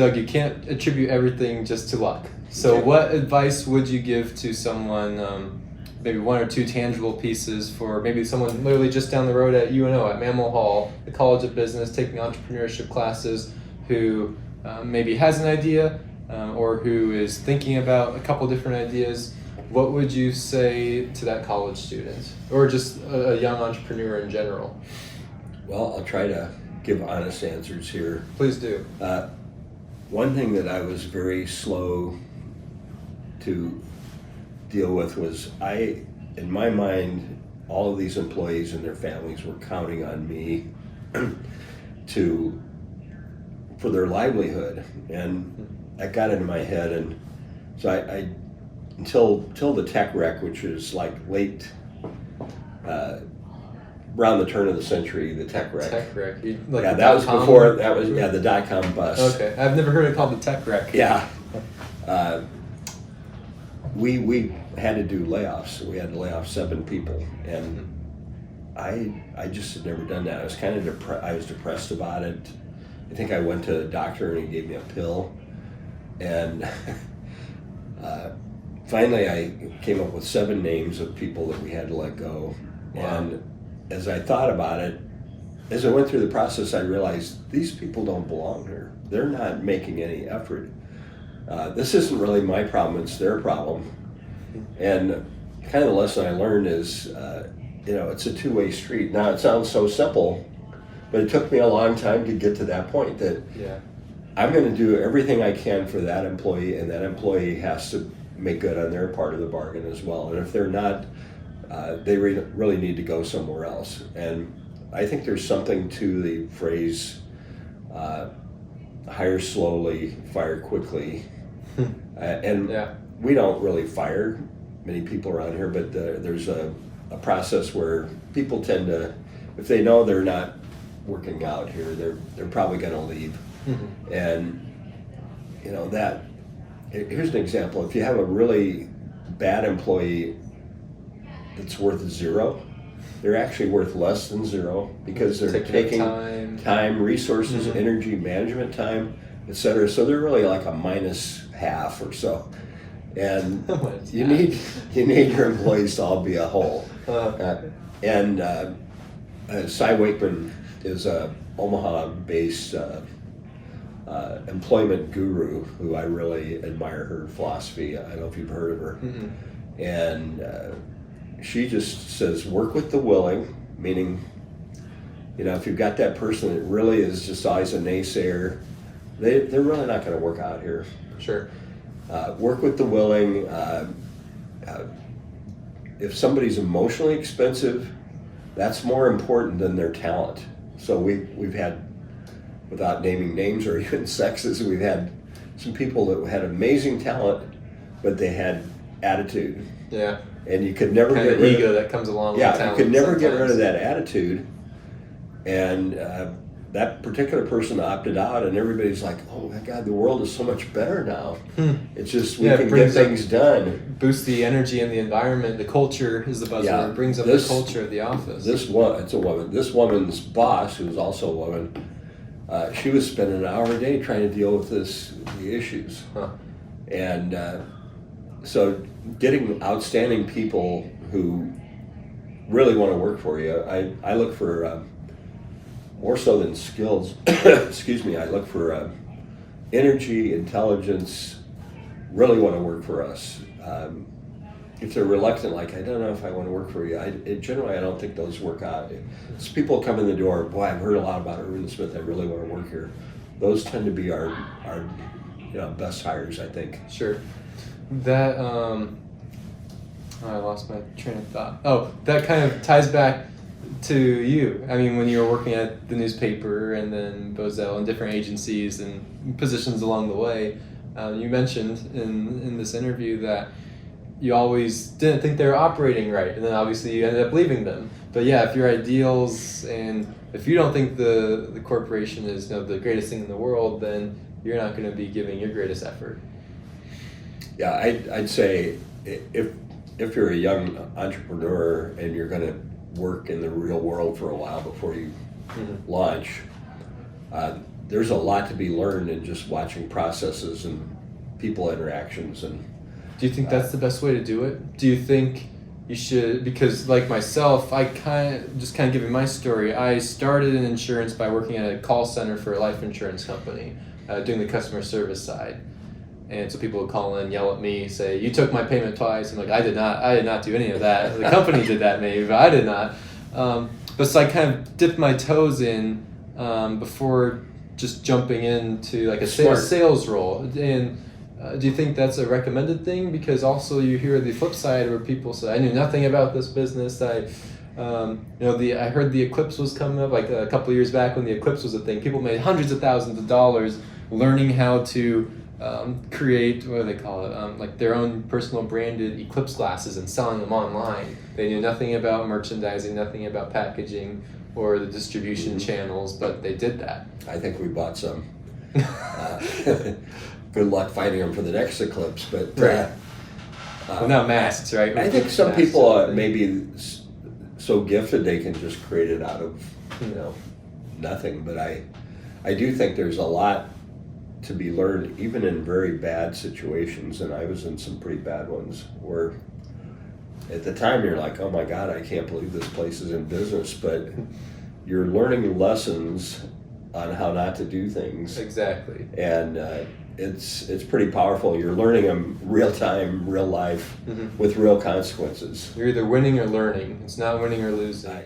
Doug, you can't attribute everything just to luck. So Okay. what advice would you give to someone, maybe one or two tangible pieces for maybe someone literally just down the road at UNO, at Mammal Hall, the College of Business, taking entrepreneurship classes, who maybe has an idea or who is thinking about a couple different ideas? What would you say to that college student or just a young entrepreneur in general? Well, I'll try to give honest answers here. Please do. One thing that I was very slow to deal with was in my mind, all of these employees and their families were counting on me for their livelihood, and that got into my head, and so I until the tech wreck, which was like late, around the turn of the century, the tech wreck. Tech wreck. Yeah, that was before. That was the dot-com bust. Okay, I've never heard it called the tech wreck. Yeah. We had to do layoffs. We had to lay off 7 people, and I just had never done that. I was kind of I was depressed about it. I think I went to the doctor and he gave me a pill, and finally I came up with 7 names of people that we had to let go. Wow. And as I thought about it, as I went through the process, I realized these people don't belong here. They're not making any effort. This isn't really my problem, it's their problem. And kind of the lesson I learned is, it's a two-way street. Now, it sounds so simple, but it took me a long time to get to that point that I'm going to do everything I can for that employee, and that employee has to make good on their part of the bargain as well. And if they're not, they really need to go somewhere else. And I think there's something to the phrase, hire slowly, fire quickly. We don't really fire many people around here, but there's a process where people tend to, if they know they're not working out here, they're probably going to leave. Mm-hmm. And here's an example. If you have a really bad employee that's worth 0, they're actually worth less than 0 because they're taking time, resources, mm-hmm. energy, management time, etc. So they're really like a -half or so. And you need your employees to all be a whole. Cy Wakeman is a Omaha-based employment guru who I really admire her philosophy. I don't know if you've heard of her. Mm-hmm. And she just says, work with the willing, meaning, if you've got that person that really is just always a naysayer, they're really not going to work out here. Sure. Work with the willing. If somebody's emotionally expensive, that's more important than their talent. So we've had, without naming names or even sexes, we've had some people that had amazing talent, but they had attitude. Yeah. And you could never get rid of the ego that comes along with talent. Yeah, you could never get rid of that attitude. And that particular person opted out, and everybody's like, oh my God, the world is so much better now. It's just, we can get things done. Boost the energy in the environment. The culture is the buzzword. Yeah, it brings up the culture of the office. It's a woman. This woman's boss, who's also a woman, she was spending an hour a day trying to deal with the issues. Huh. And so getting outstanding people who really want to work for you, I look for, more so than skills, excuse me, I look for energy, intelligence, really want to work for us. If they're reluctant, like, I don't know if I want to work for you, generally I don't think those work out. As people come in the door, boy, I've heard a lot about Erwin Smith, I really want to work here. Those tend to be our best hires, I think. Sure. That, I lost my train of thought. Oh, that kind of ties back to you. I mean, when you were working at the newspaper and then Bozell and different agencies and positions along the way, you mentioned in this interview that you always didn't think they were operating right, and then obviously you ended up leaving them. But yeah, if your ideals and if you don't think the corporation is the greatest thing in the world, then you're not going to be giving your greatest effort. Yeah, I'd say if you're a young entrepreneur and you're going to work in the real world for a while before you mm-hmm. launch, there's a lot to be learned in just watching processes and people interactions. And Do you think that's the best way to do it? Do you think you should, because like myself, I kind of giving my story, I started in insurance by working at a call center for a life insurance company, doing the customer service side. And so people would call in, yell at me, say, "You took my payment twice." I'm like, I did not do any of that. The company did that maybe, but I did not. But so I kind of dipped my toes in before just jumping into like a sales role. And do you think that's a recommended thing? Because also you hear the flip side where people say, "I knew nothing about this business. I heard the Eclipse was coming up like a couple of years back when the Eclipse was a thing. People made hundreds of thousands of dollars learning how to create, what do they call it, like their own personal branded Eclipse glasses and selling them online. They knew nothing about merchandising, nothing about packaging or the distribution channels, but they did that." I think we bought some. Good luck finding them for the next Eclipse, but Right. Well, now masks, right? I think some Masks people are the thing. may be so gifted they can just create it out of nothing. But I do think there's a lot to be learned, even in very bad situations. And I was in some pretty bad ones where, at the time, you're like, "Oh my God, I can't believe this place is in business." But you're learning lessons on how not to do things. Exactly. And it's pretty powerful. You're learning them real time, real life, with real consequences. You're either winning or learning. It's not winning or losing. I-